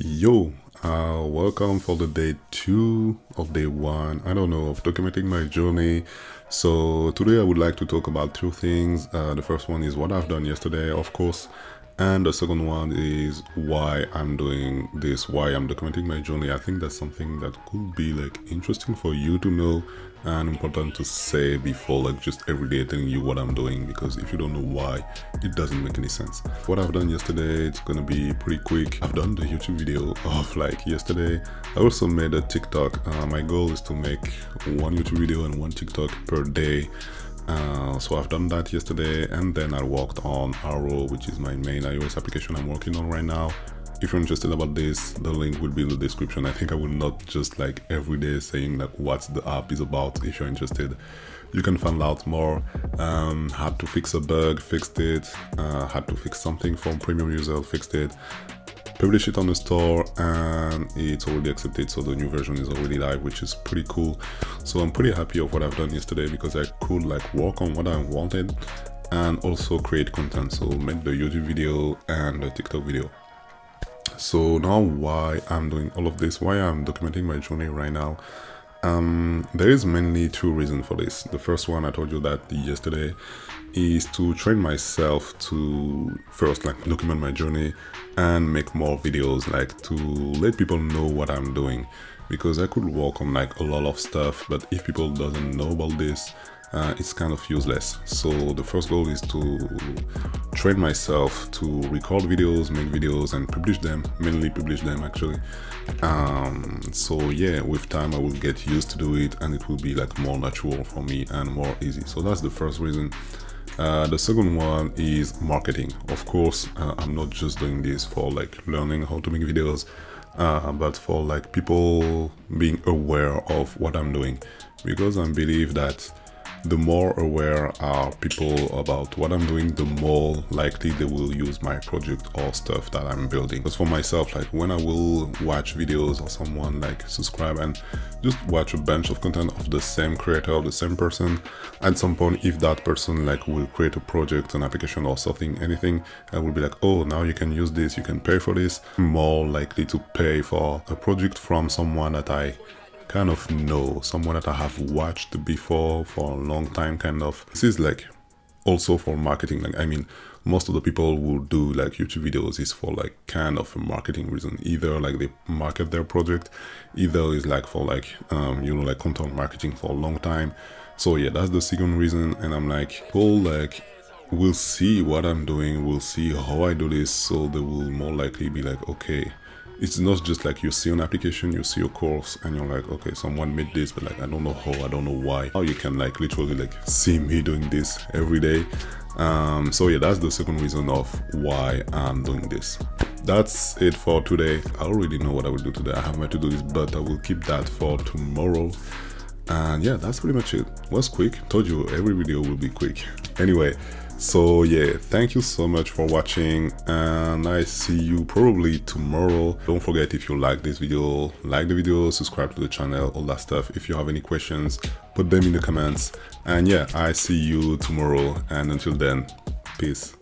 Yo, welcome for the day 2 of day 1, I don't know, of documenting my journey. So today I would like to talk about two things. The first one is what I've done yesterday, of course, and the second one is why I'm doing this, why I'm documenting my journey. I think that's something that could be like interesting for you to know and important to say before like just every day telling you what I'm doing, because if you don't know why, it doesn't make any sense. What I've done yesterday, it's gonna be pretty quick. I've done the YouTube video of like yesterday. I also made a TikTok. My goal is to make one YouTube video and one TikTok per day. So I've done that yesterday, and then I worked on Auro, which is my main iOS application I'm working on right now. If you're interested about this, the link will be in the description. I think I will not just like every day saying like what the app is about. If you're interested, you can find out more. Had to fix a bug, fixed it. Had to fix something from premium user, fixed it. Publish it on the store, and it's already accepted, so the new version is already live, which is pretty cool. So I'm pretty happy of what I've done yesterday, because I could like work on what I wanted and also create content, so make the YouTube video and the TikTok video. So now why I'm doing all of this, why I'm documenting my journey right now. There is mainly two reasons for this. The first one, I told you that yesterday, is to train myself to first like document my journey and make more videos, like to let people know what I'm doing, because I could work on like a lot of stuff, but if people doesn't know about this, it's kind of useless. So the first goal is to train myself to record videos, make videos, and publish them, mainly publish them actually. So yeah, with time I will get used to do it, and it will be like more natural for me and more easy. So that's the first reason. The second one is marketing. Of course, I'm not just doing this for like learning how to make videos, but for like people being aware of what I'm doing, because I believe that the more aware are people about what I'm doing, the more likely they will use my project or stuff that I'm building. Because for myself, like when I will watch videos or someone like subscribe and just watch a bunch of content of the same creator, of the same person, at some point, if that person like will create a project, an application or something, anything, I will be like, oh, now you can use this, you can pay for this. I'm more likely to pay for a project from someone that I kind of know, someone that I have watched before for a long time, kind of. This is like also for marketing. Like, I mean, most of the people who do like YouTube videos is for like kind of a marketing reason. Either like they market their project, either is like for like like content marketing for a long time. So yeah, that's the second reason. And I'm like, people like will see what I'm doing, will see how I do this, so they will more likely be like, okay, it's not just like you see an application, you see a course, and you're like, okay, someone made this, but like I don't know how, I don't know why. Now you can like literally like see me doing this every day. So yeah, that's the second reason of why I'm doing this. That's it for today. I already know what I will do today. I have my to-dos, but I will keep that for tomorrow. And yeah, that's pretty much it. It was quick. Told you every video will be quick. Anyway, so yeah, thank you so much for watching, and I see you probably tomorrow. Don't forget, if you like this video, like the video, subscribe to the channel, all that stuff. If you have any questions, put them in the comments. And yeah, I see you tomorrow, and until then, peace.